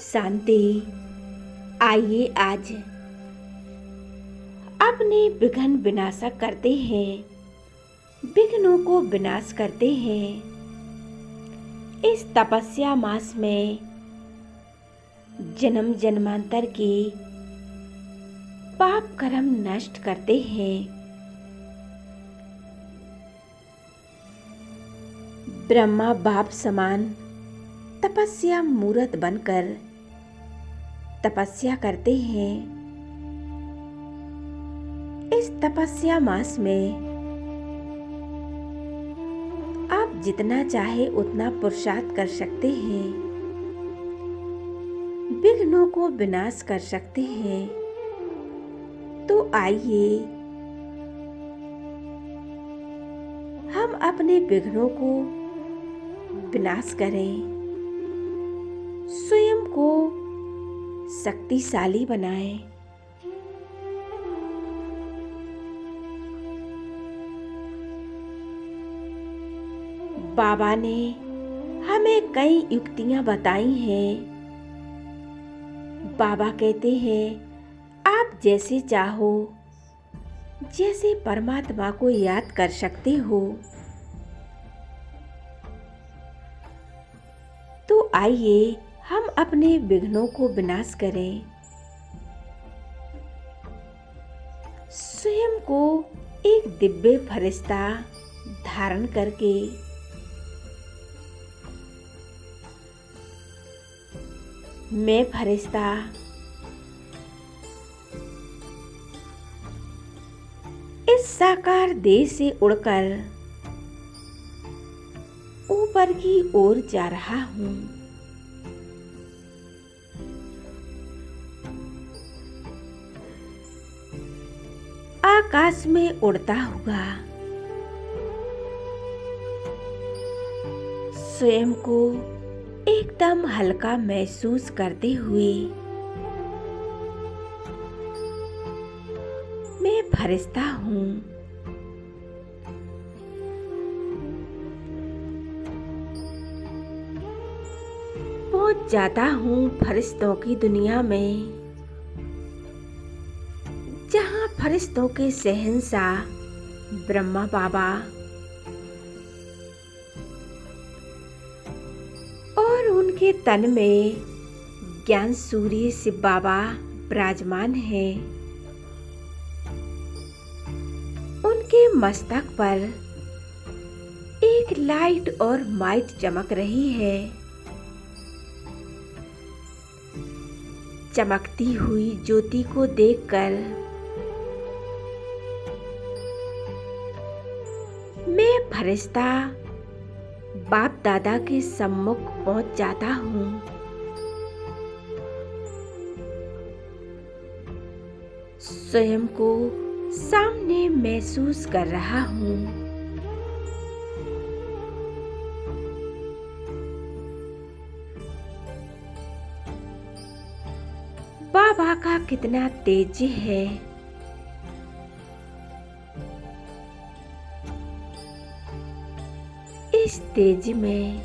शांति। आइए आज अपने विघ्न विनाशक करते हैं, विघ्नों को विनाश करते हैं। इस तपस्या मास में जन्म जन्मांतर के पाप कर्म नष्ट करते हैं। ब्रह्मा बाप समान तपस्या मूर्त बनकर तपस्या करते हैं। इस तपस्या मास में आप जितना चाहे उतना पुरुषार्थ कर सकते हैं, विघ्नों को विनाश कर सकते हैं। तो आइए हम अपने विघ्नों को विनाश करें, स्वयं को शक्तिशाली बनाएं। बाबा ने हमें कई युक्तियां बताई हैं। बाबा कहते हैं, आप जैसे चाहो, जैसे परमात्मा को याद कर सकते हो। तो आइए हम अपने विघ्नों को विनाश करें, स्वयं को एक दिव्य फरिश्ता धारण करके मैं फरिश्ता इस साकार देह से उड़कर ऊपर की ओर जा रहा हूं। आकाश में उड़ता हुआ स्वयं को एकदम हल्का महसूस करते हुए मैं फरिश्ता हूं। पहुंच जाता हूं फरिश्तों की दुनिया में, जहां फरिश्तों के शहंशाह ब्रह्मा बाबा और उनके तन में ज्ञान सूर्य शिव बाबा विराजमान हैं। उनके मस्तक पर एक लाइट और माइट चमक रही है। चमकती हुई ज्योति को देखकर मैं फरिश्ता बाप दादा के सम्मुख पहुंच जाता हूं। स्वयं को सामने महसूस कर रहा हूं। बाबा का कितना तेज है। इस तेज में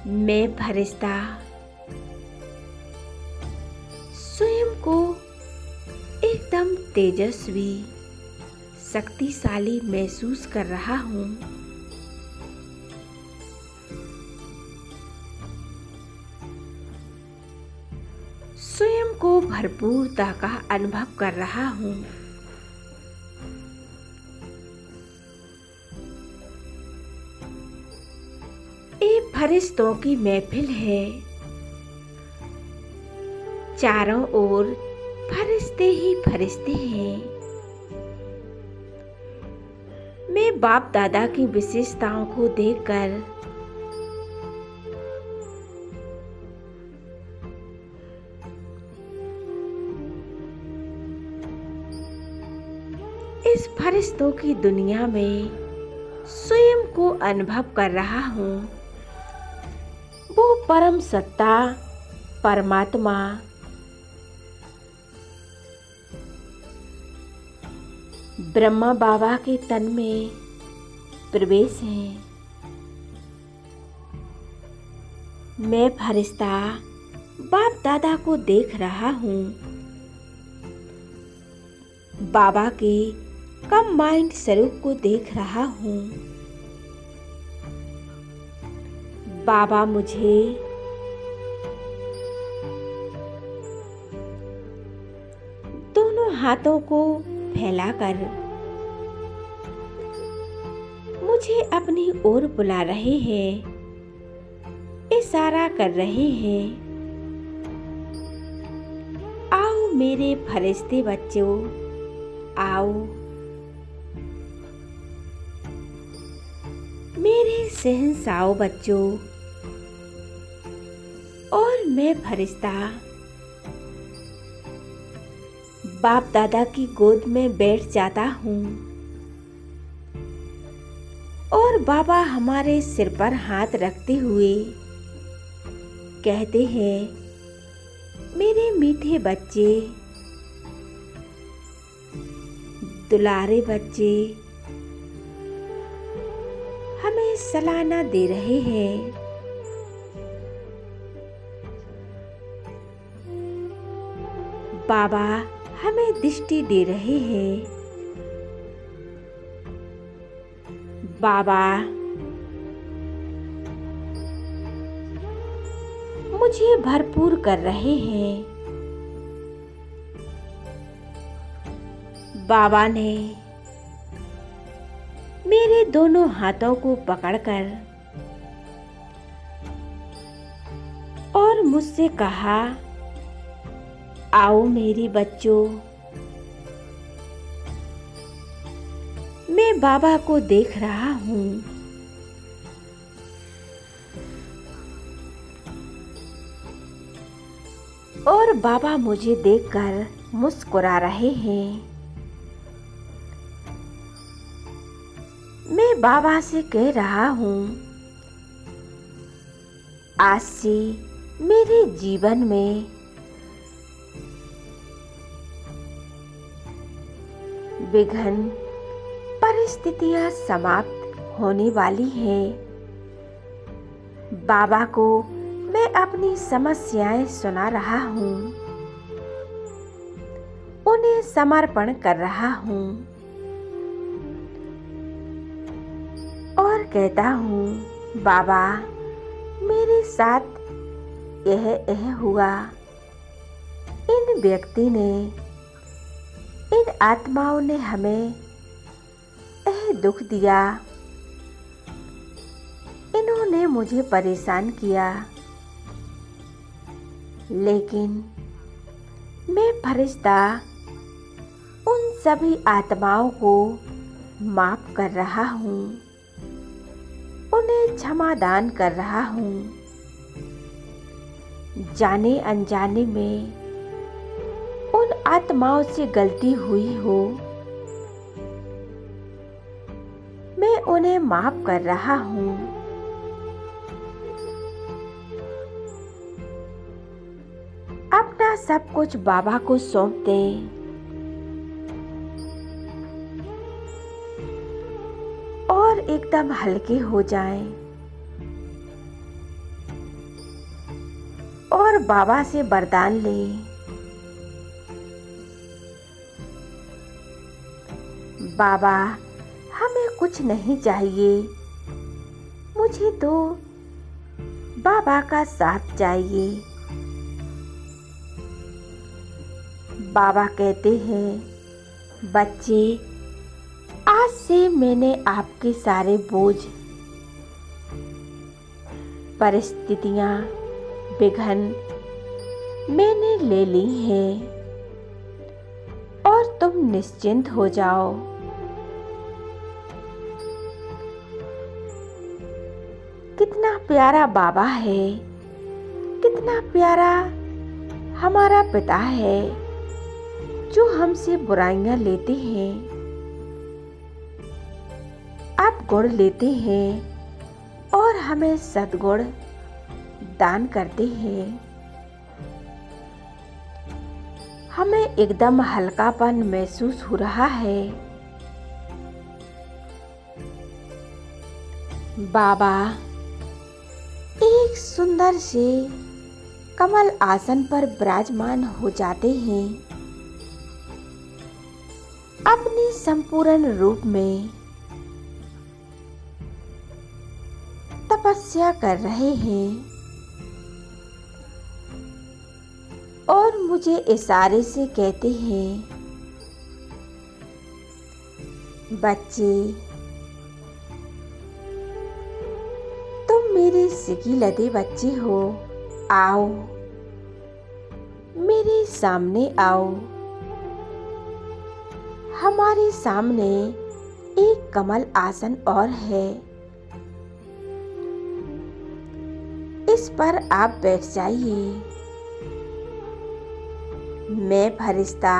मैं फरिश्ता स्वयं को एकदम तेजस्वी शक्तिशाली महसूस कर रहा हूं। स्वयं को भरपूरता का अनुभव कर रहा हूं। एक फरिश्तों की महफिल है। चारों ओर फरिश्ते ही फरिश्ते हैं। मैं बाप दादा की विशेषताओं को देखकर इस फरिश्तों की दुनिया में स्वयं को अनुभव कर रहा हूं। वो परम सत्ता परमात्मा ब्रह्मा बाबा के तन में प्रवेश है। मैं फरिश्ता बाप दादा को देख रहा हूँ। बाबा के कंबाइंड स्वरूप को देख रहा हूँ। बाबा मुझे दोनों हाथों को फैलाकर मुझे अपनी ओर बुला रहे हैं, इशारा कर रहे हैं। आओ मेरे फरिश्ते बच्चों, आओ मेरे शहंशाह बच्चों। और मैं फरिश्ता बाप दादा की गोद में बैठ जाता हूँ और बाबा हमारे सिर पर हाथ रखते हुए कहते हैं, मेरे मीठे बच्चे, दुलारे बच्चे, हमें सलाना दे रहे हैं। बाबा हमें दृष्टि दे रहे हैं। बाबा मुझे भरपूर कर रहे हैं। बाबा ने मेरे दोनों हाथों को पकड़कर और मुझसे कहा, आओ मेरी बच्चों। मैं बाबा को देख रहा हूँ। और बाबा मुझे देखकर मुस्कुरा रहे हैं। मैं बाबा से कह रहा हूँ, आज से मेरे जीवन में विघ्न परिस्थितियां समाप्त होने वाली हैं। बाबा को मैं अपनी समस्याएं सुना रहा हूँ, उन्हें समर्पण कर रहा हूँ और कहता हूँ, बाबा मेरे साथ यह हुआ। इन व्यक्ति ने, इन आत्माओं ने हमें यह दुख दिया, इन्होंने मुझे परेशान किया, लेकिन मैं फरिश्ता उन सभी आत्माओं को माफ कर रहा हूँ, उन्हें क्षमा दान कर रहा हूँ। जाने अनजाने में उन आत्माओं से गलती हुई हो, मैं उन्हें माफ कर रहा हूँ। अपना सब कुछ बाबा को सौंप दें और एकदम हल्के हो जाएं और बाबा से वरदान लें। बाबा हमें कुछ नहीं चाहिए, मुझे तो बाबा का साथ चाहिए। बाबा कहते हैं, बच्चे आज से मैंने आपके सारे बोझ, परिस्थितियां, विघ्न मैंने ले ली हैं और तुम निश्चिंत हो जाओ। कितना प्यारा बाबा है, कितना प्यारा हमारा पिता है जो हमसे बुराइयां लेते हैं, आप गुण लेते हैं और हमें सद्गुण दान करते हैं। हमें एकदम हल्कापन महसूस हो रहा है। बाबा एक सुंदर से कमल आसन पर विराजमान हो जाते हैं। अपने संपूर्ण रूप में तपस्या कर रहे हैं और मुझे इशारे से कहते हैं, बच्चे तुम मेरे सिकीलधे बच्चे हो, आओ मेरे सामने आओ। हमारे सामने एक कमल आसन और है, इस पर आप बैठ जाइए। मैं फरिश्ता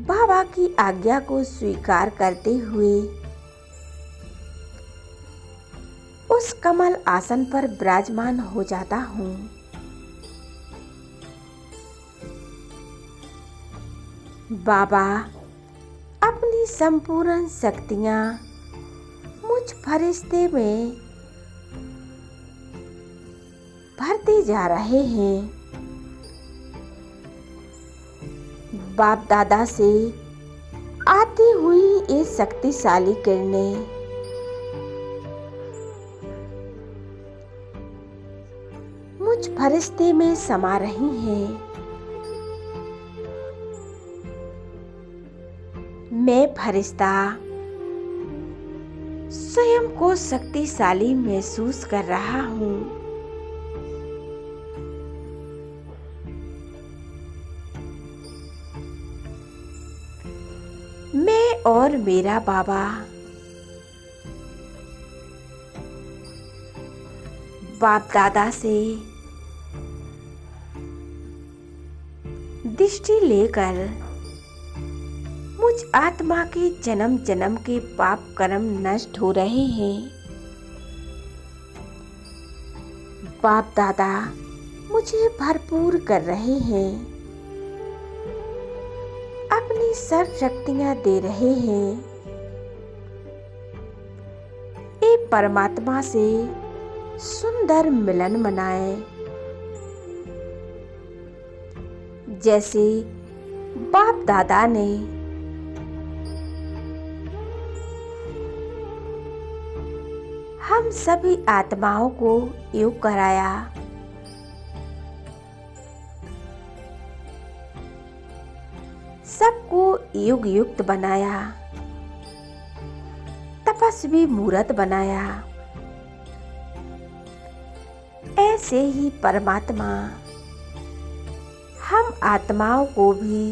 बाबा की आज्ञा को स्वीकार करते हुए उस कमल आसन पर विराजमान हो जाता हूँ। बाबा अपनी संपूर्ण शक्तियाँ मुझ फरिश्ते में भरते जा रहे हैं। बाप दादा से आती हुई ये शक्तिशाली किरणें मुझ फरिश्ते में समा रही हैं। मैं फरिश्ता स्वयं को शक्तिशाली महसूस कर रहा हूँ। मैं और मेरा बाबा बाप दादा से दृष्टि लेकर मुझ आत्मा के जन्म जन्म के पाप कर्म नष्ट हो रहे हैं। बाप दादा मुझे भरपूर कर रहे हैं, अपनी सर्व शक्तियाँ दे रहे हैं। एक परमात्मा से सुंदर मिलन मनाए, जैसे बाप दादा ने हम सभी आत्माओं को योग कराया। सबको योग युक्त बनाया, तपस्वी मूर्त बनाया। ऐसे ही परमात्मा हम आत्माओं को भी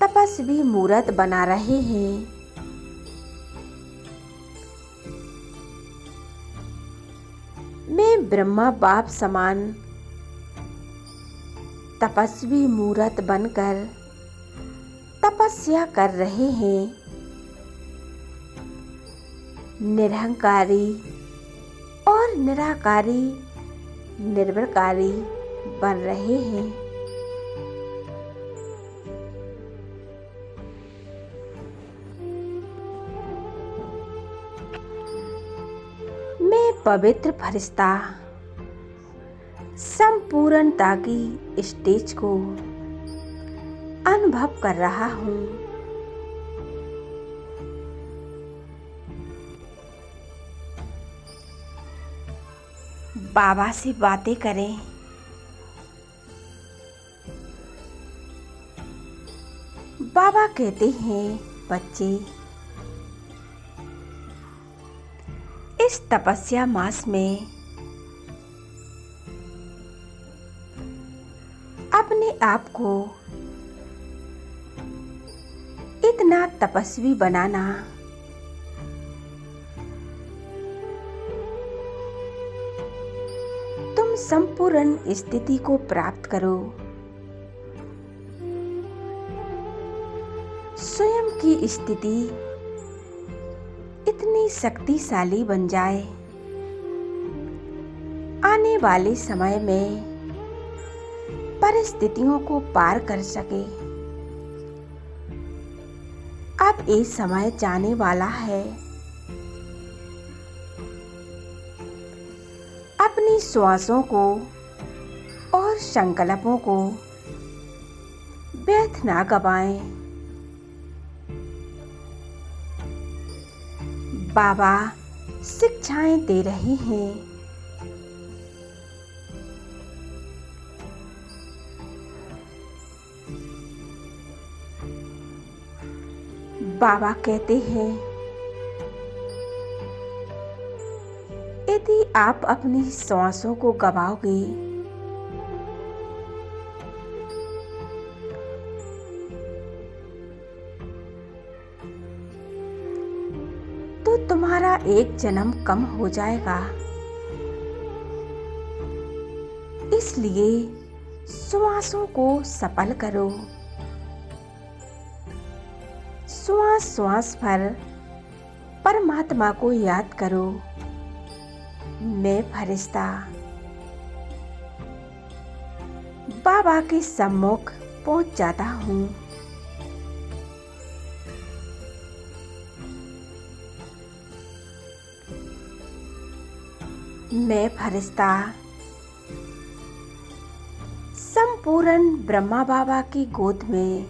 तपस्वी मूर्त बना रहे हैं। मैं ब्रह्मा बाप समान तपस्वी मूर्त बनकर तपस्या कर रहे हैं। निरहंकारी और निराकारी निर्विकारी बन रहे हैं। मैं पवित्र फरिश्ता संपूर्णता की स्टेज को अनुभव कर रहा हूँ। बाबा से बातें करें। बाबा कहते हैं, बच्चे इस तपस्या मास में अपने आप को इतना तपस्वी बनाना तुम संपूर्ण स्थिति को प्राप्त करो। स्वयं की स्थिति इतनी शक्तिशाली बन जाए, आने वाले समय में परिस्थितियों को पार कर सके। अब ये समय जाने वाला है। अपनी श्वासों को और संकल्पों को व्यर्थ ना गवाएं। बाबा शिक्षाएं दे रहे हैं। बाबा कहते हैं, यदि आप अपनी सांसों को गवाओगे तो तुम्हारा एक जन्म कम हो जाएगा। इसलिए श्वासों को सफल करो। श्वास श्वास पर परमात्मा को याद करो। मैं फरिश्ता बाबा के सम्मुख पहुंच जाता हूँ। मैं फरिश्ता संपूर्ण ब्रह्मा बाबा की गोद में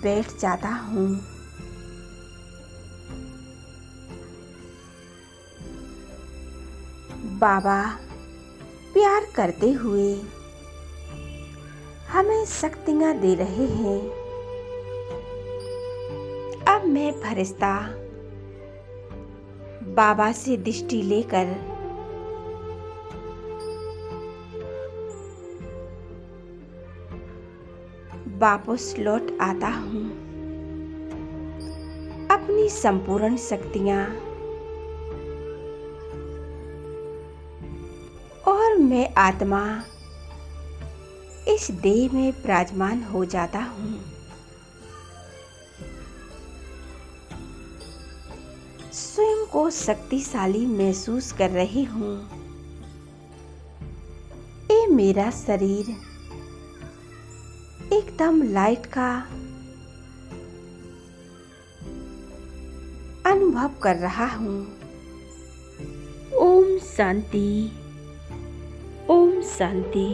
बैठ जाता हूँ। बाबा प्यार करते हुए हमें शक्तियाँ दे रहे हैं। अब मैं फरिश्ता बाबा से दृष्टि लेकर वापस लौट आता हूँ। अपनी संपूर्ण शक्तियाँ और मैं आत्मा इस देह में विराजमान हो जाता हूँ। स्वयं को शक्तिशाली महसूस कर रही हूँ। ये मेरा शरीर एकदम लाइट का अनुभव कर रहा हूँ। ओम शांति, ओम शांति।